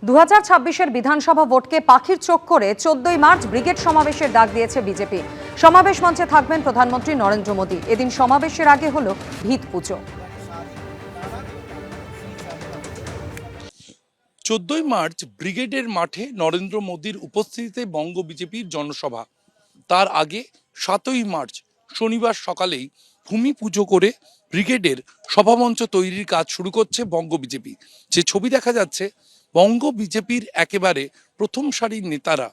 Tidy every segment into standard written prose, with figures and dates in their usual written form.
2026-এর বিধানসভা ভোটকে পাখির চোখ করে 14ই মার্চ ব্রিগেড সমাবেশের ডাক দিয়েছে বিজেপি। সমাবেশ মঞ্চে থাকবেন প্রধানমন্ত্রী নরেন্দ্র মোদী। এদিন সমাবেশের আগে হলো ভিত পুজো। 14ই মার্চ ব্রিগেডের মাঠে নরেন্দ্র মোদীর উপস্থিতিতে বঙ্গ বিজেপির জনসভা। তার আগে 7ই মার্চ শনিবার সকালেই ভূমি পুজো করে ব্রিগেডের সভামঞ্চ তৈরির কাজ শুরু করছে বঙ্গ বিজেপি। যে ছবি দেখা যাচ্ছে, বঙ্গ বিজেপির একেবারে প্রথম সারির নেতারা,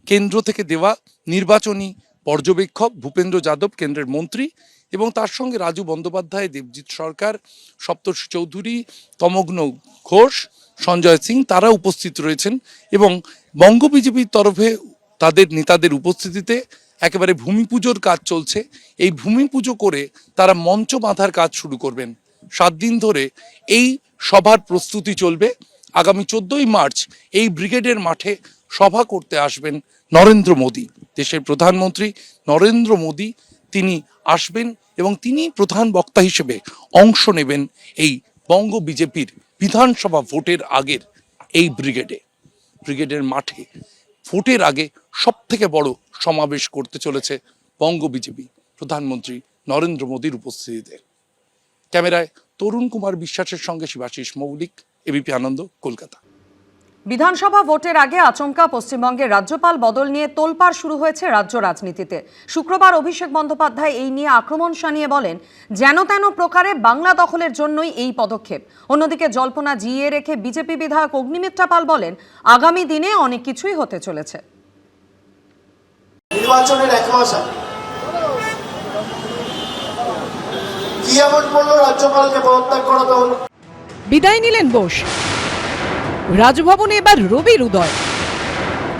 কেন্দ্র থেকে দেওয়া নির্বাচনী পর্যবেক্ষক ভূপেন্দ্র যাদব কেন্দ্রের মন্ত্রী এবং তার সঙ্গে রাজু বন্দ্যোপাধ্যায়, দেবজিৎ সরকার, সপ্তর্ষি চৌধুরী, তমগ্ন ঘোষ, সঞ্জয় সিং তারা উপস্থিত রয়েছেন এবং বঙ্গ বিজেপির তরফে তাদের নেতাদের উপস্থিতিতে একেবারে ভূমি পুজোর কাজ চলছে। এই ভূমি পুজো করে তারা মঞ্চ বাঁধার কাজ শুরু করবেন। 7 দিন ধরে এই সভার প্রস্তুতি চলবে। আগামী 14ই মার্চ এই ব্রিগেডের মাঠে সভা করতে আসবেন নরেন্দ্র মোদী। দেশের প্রধানমন্ত্রী নরেন্দ্র মোদী তিনি আসবেন এবং তিনি প্রধান বক্তা হিসেবে অংশ নেবেন এই বঙ্গ বিজেপির বিধানসভা ভোটের আগের এই ব্রিগেডের মাঠে ভোটের আগে সব থেকে বড় সমাবেশ করতে চলেছে বঙ্গ বিজেপি প্রধানমন্ত্রী নরেন্দ্র মোদীর উপস্থিতিতে। ক্যামেরায় তরুণ কুমার বিশ্বাসের সঙ্গে শিবাশিস মৌলিক, এবিপি আনন্দ, কলকাতা। বিধানসভা ভোটের আগে আচমকা পশ্চিমবঙ্গের রাজ্যপাল বদল নিয়ে তোলপাড় শুরু হয়েছে রাজ্য রাজনীতিতে। শুক্রবার অভিষেক বন্দ্যোপাধ্যায় এই নিয়ে আক্রমণ শানিয়ে বলেন, যেন তেন প্রকারে বাংলা দখলের জন্যই এই পদক্ষেপ। অন্যদিকে জল্পনা জিইয়ে রেখে বিজেপি বিধায়ক অগ্নিমিত্রা পাল বলেন, আগামী দিনে অনেক কিছুই হতে চলেছে। নির্বাচনের 1 মাস আগে কি এমন বলল রাজ্যপালকে পদত্যাগ করাতে হলো? বিদায় নিলেন বোস। রাজভবনে এবার রবির উদয়।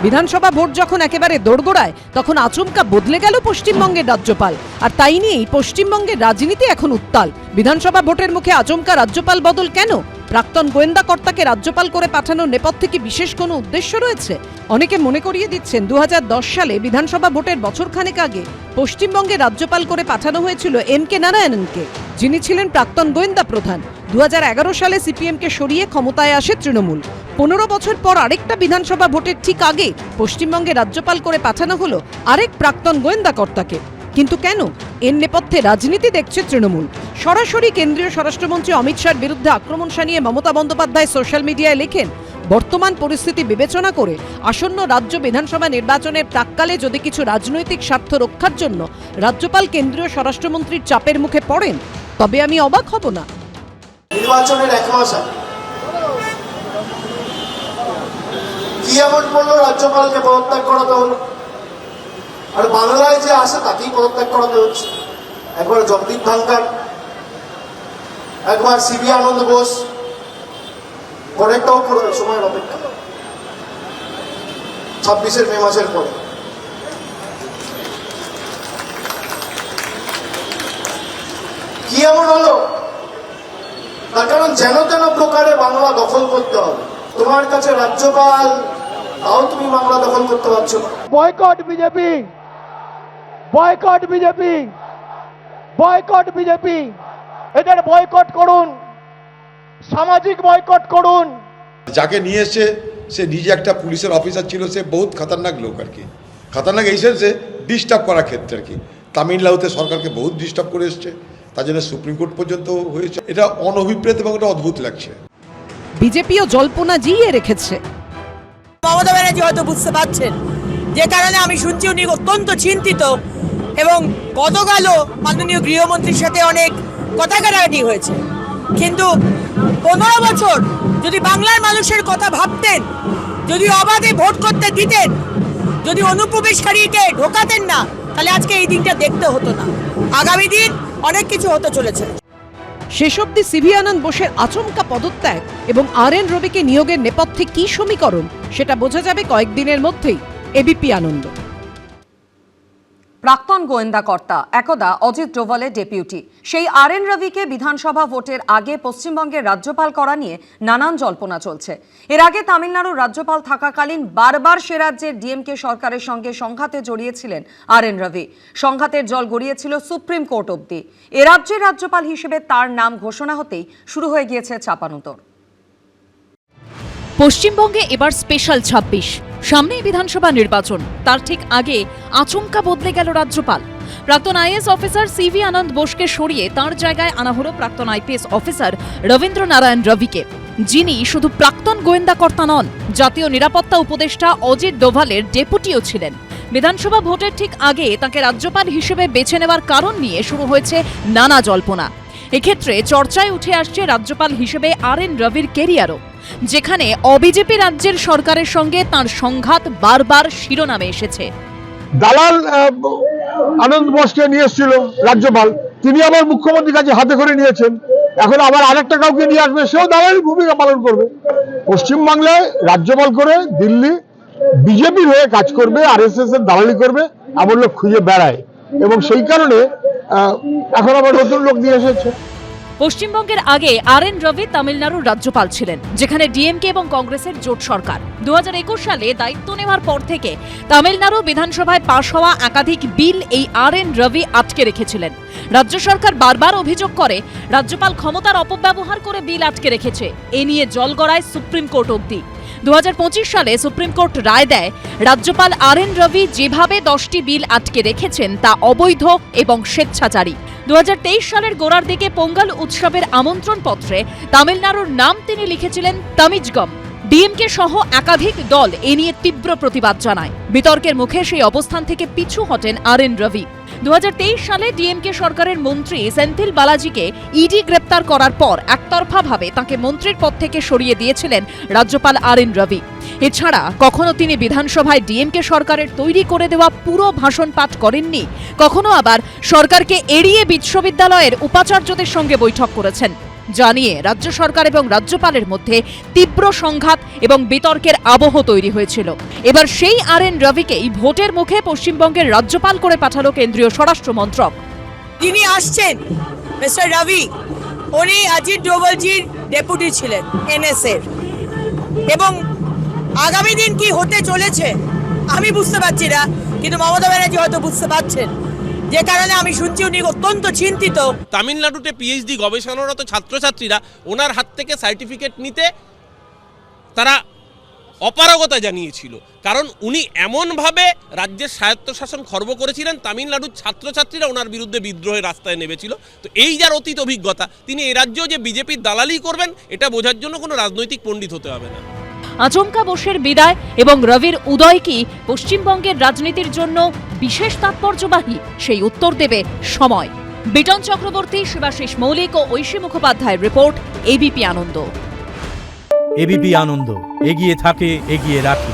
বিধানসভা ভোট যখন একেবারে দোড়গোড়ায়, তখন আচমকা বদলে গেল পশ্চিমবঙ্গের রাজ্যপাল। আর তাই নিয়েই পশ্চিমবঙ্গের রাজনীতি এখন উত্তাল। বিধানসভা ভোটের মুখে আচমকা রাজ্যপাল বদল কেন? প্রাক্তন গোয়েন্দা কর্তাকে রাজ্যপাল করে পাঠানোর নেপথ্যে কি বিশেষ কোনো উদ্দেশ্য রয়েছে? অনেকে মনে করিয়ে দিচ্ছেন 2010 সালে বিধানসভা ভোটের বছরখানেক আগে পশ্চিমবঙ্গে রাজ্যপাল করে পাঠানো হয়েছিল এম.কে. নারায়ণনকে, যিনি ছিলেন প্রাক্তন গোয়েন্দা প্রধান। 2011 সালে সিপিএমকে সরিয়ে ক্ষমতায় আসে তৃণমূল। 15 বছর পর আরেকটা বিধানসভা ভোটের ঠিক আগে পশ্চিমবঙ্গে রাজ্যপাল করে পাঠানো হলো আরেক প্রাক্তন গোয়েন্দা কর্তাকে। কিন্তু কেন? এর নেপথ্যে রাজনীতি দেখছে তৃণমূল। সরাসরি কেন্দ্রীয় স্বরাষ্ট্রমন্ত্রী অমিত শাহর বিরুদ্ধে আক্রমণ শানিয়ে মমতা বন্দ্যোপাধ্যায় সোশ্যাল মিডিয়ায় লেখেন, বর্তমান পরিস্থিতি বিবেচনা করে আসন্ন রাজ্য বিধানসভা নির্বাচনের প্রাক্কালে যদি কিছু রাজনৈতিক স্বার্থ রক্ষার জন্য রাজ্যপাল কেন্দ্রীয় স্বরাষ্ট্রমন্ত্রীর চাপের মুখে পড়েন, তবে আমি অবাক হব না। নির্বাচনের 1 মাস আগে কি এমন বলল রাজ্যপালকে পদত্যাগ করাতে হলো? আর বাংলায় যে আসে তাকেই পদত্যাগ করাতে হচ্ছে। একবার জগদীপ ধনখড়, একবার সিবি আনন্দ বোস, পরেরটাও করবে সময়ের অপেক্ষা 26 মে মাসের পরে। কি এমন হলো? তার কারণ যেন তেন প্রকারে বাংলা দখল করতে হবে। তোমার কাছে রাজ্যপাল, তাও তুমি বাংলা দখল করতে পারছো না। Boycott BJP, boycott BJP, boycott BJP. এদের বয়কট করুন, সামাজিক বয়কট করুন। যাকে নিয়ে এসে সে নিজে একটা পুলিশের অফিসার ছিল, সে বহুত খতরনাক লোক আর কি। খতরনাক এই সেন্সে ডিস্টার্ব করার ক্ষেত্রে আর কি। তামিলনাড়ুতে সরকারকে বহুত ডিস্টার্ব করে এসছে, তার জন্য সুপ্রিম কোর্ট পর্যন্ত হয়েছে। এটা অনভিপ্রেত এবং এটা অদ্ভুত লাগছে। বিজেপিও জল্পনা জিইয়ে রেখেছে। মমতা ব্যানার্জি হয়তো বুঝতে পারছেন, যে কারণে আমি শুনছি উনি অত্যন্ত চিন্তিত এবং গতকালও মাননীয় গৃহমন্ত্রীর সাথে অনেক কথা কাটাকাটি হয়েছে। কিন্তু 15 বছর যদি বাংলার মানুষের কথা ভাবতেন, যদি অবাধে ভোট করতে দিতেন, যদি অনুপ্রবেশকারীকে ঢোকাতেন না, তাহলে আজকে এই দিনটা দেখতে হতো না। আগামী দিন অনেক কিছু হতে চলেছে। শেষ অবধি সিভি আনন্দ বোসের আচমকা পদত্যাগ এবং আর.এন. রবিকে নিয়োগের নেপথ্যে কি সমীকরণ, সেটা বোঝা যাবে কয়েকদিনের মধ্যেই। এবিপি আনন্দ। প্রাক্তন গোয়েন্দা কর্তা, একদা অজিত ডোভালের ডেপুটি, সেই আর.এন. রবিকে বিধানসভা ভোটের আগে পশ্চিমবঙ্গের রাজ্যপাল করা নিয়ে নানান জল্পনা চলছে। এর আগে তামিলনাড়ুর রাজ্যপাল থাকাকালীন বারবার সে রাজ্যের ডিএমকে সরকারের সঙ্গে সংঘাতে জড়িয়েছিলেন আর.এন. রবি। সংঘাতের জল গড়িয়েছিল সুপ্রিম কোর্ট অবধি। এ রাজ্যের রাজ্যপাল হিসেবে তার নাম ঘোষণা হতেই শুরু হয়ে গিয়েছে চাপানুতোর। পশ্চিমবঙ্গে এবার স্পেশাল ২৬ সামনেই বিধানসভা নির্বাচন, তার ঠিক আগে আচমকা বদলে গেল রাজ্যপাল। প্রাক্তন আইএএস অফিসার সিভি আনন্দ বোসকে সরিয়ে তার জায়গায় আনা হলো প্রাক্তন আইপিএস অফিসার রবীন্দ্র নারায়ণ রবিকে, যিনি শুধু প্রাক্তন গোয়েন্দা কর্তা নন, জাতীয় নিরাপত্তা উপদেষ্টা অজিত ডোভালের ডেপুটিও ছিলেন। বিধানসভা ভোটের ঠিক আগে তাকে রাজ্যপাল হিসেবে বেছে নেওয়ার কারণ নিয়ে শুরু হয়েছে নানা জল্পনা। এক্ষেত্রে চর্চায় উঠে আসছে রাজ্যপাল হিসেবে RN রবির কেরিয়ারও, যেখানে অবিজেপি রাজ্যের সরকারের সঙ্গে তার সংঘাত বারবার শিরোনামে এসেছে। দালাল আনন্দ বোসকে নিয়ে এসেছিল রাজ্যপাল, তিনি আবার মুখ্যমন্ত্রীর কাছে হাতে করে নিয়েছেন। এখন আবার আরেকটা কাউকে নিয়ে আসবে, সেও দালালের ভূমিকা পালন করবে। পশ্চিমবাংলায় রাজ্যপাল করে দিল্লি বিজেপির হয়ে কাজ করবে, RSS এর দালালি করবে, এমন লোক খুঁজে বেড়ায়, এবং সেই কারণে এখন আবার নতুন লোক নিয়ে এসেছে। পশ্চিমবঙ্গের আগে RN রবি তামিলনাড়ুর রাজ্যপাল ছিলেন, যেখানে ডিএমকে এবং কংগ্রেসের জোট সরকার। 2021 সালে দায়িত্ব নেওয়ার পর থেকে তামিলনাড়ু বিধানসভায় পাশ হওয়া একাধিক বিল এই RN রবি আটকে রেখেছিলেন। রাজ্য সরকার বারবার অভিযোগ করে রাজ্যপাল ক্ষমতার অপব্যবহার করে বিল আটকে রেখেছে। এ নিয়ে জল গড়ায় সুপ্রিম কোর্ট অবধি। 2025 সালে সুপ্রিম কোর্ট রায় দেয়, রাজ্যপাল RN রবি যেভাবে 10টি বিল আটকে রেখেছেন তা অবৈধ এবং স্বেচ্ছাচারী। 2023 সালের গোড়ার দিকে পোঙ্গল উৎসবের আমন্ত্রণ পত্রে তামিলনাড়ুর নাম তিনি লিখেছিলেন তামিজগম। ডিএমকে সহ একাধিক দল এ নিয়ে তীব্র প্রতিবাদ জানায়। বিতর্কের মুখে সেই অবস্থান থেকে পিছু হটেন RN রবি। 2023 সালে ডিএমকে সরকারের মন্ত্রী সেন্থিল বালাজিকে ইডি গ্রেপ্তার করার পর একতরফাভাবে তাকে মন্ত্রীর পদ থেকে সরিয়ে দিয়েছিলেন রাজ্যপাল RN রবি। এছাড়া কখনো তিনি বিধানসভায় ডিএমকে সরকারের তৈরি করে দেওয়া পুরো ভাষণ পাঠ করেননি, কখনো আবার সরকারকে এড়িয়ে বিশ্ববিদ্যালয়ের উপাচার্যদের সঙ্গে বৈঠক করেছেন। জানিয়ে রাজ্য সরকার এবং রাজ্যপালের মধ্যে তীব্র সংঘাত এবং বিতর্কের আবহ তৈরি হয়েছিল। এবার সেই RN রবিকেই ভোটের মুখে পশ্চিমবঙ্গের রাজ্যপাল করে পাঠালো কেন্দ্রীয় স্বরাষ্ট্র মন্ত্রক। যিনি আসছেন মিস্টার রবি, উনি অজিত ডোভালজির ডেপুটি ছিলেন NS এর, এবং আগামী দিন কি হতে চলেছে আমি বুঝতে পারছি না, কিন্তু মমতা ব্যানার্জি হয়তো বুঝতে পারছেন, যে কারণে আমি শুনছি উনি অত্যন্ত চিন্তিত। তামিলনাড়ুতে PhD গবেষণারত ছাত্রছাত্রীরা ওনার হাত থেকে সার্টিফিকেট নিতে তারা অপারগতা জানিয়েছিল, কারণ উনি এমনভাবে রাজ্যের স্বায়ত্তশাসন খর্ব করেছিলেন, তামিলনাড়ুর ছাত্রছাত্রীরা ওনার বিরুদ্ধে বিদ্রোহের রাস্তায় নেমেছিল। তো এই যার অতীত অভিজ্ঞতা, তিনি এ রাজ্যেও যে বিজেপির দালালি করবেন এটা বোঝার জন্য কোনো রাজনৈতিক পণ্ডিত হতে হবে না। আচমকা বোসের বিদায় এবং রবির উদয় কি পশ্চিমবঙ্গের রাজনীতির জন্য বিশেষ তাৎপর্যবাহী, সেই উত্তর দেবে সময়। বিটন চক্রবর্তী, শিবাশিস মৌলিক ও ঐশী মুখোপাধ্যায়ের রিপোর্ট, ABP আনন্দ। ABP আনন্দ, এগিয়ে থাকে, এগিয়ে রাখে।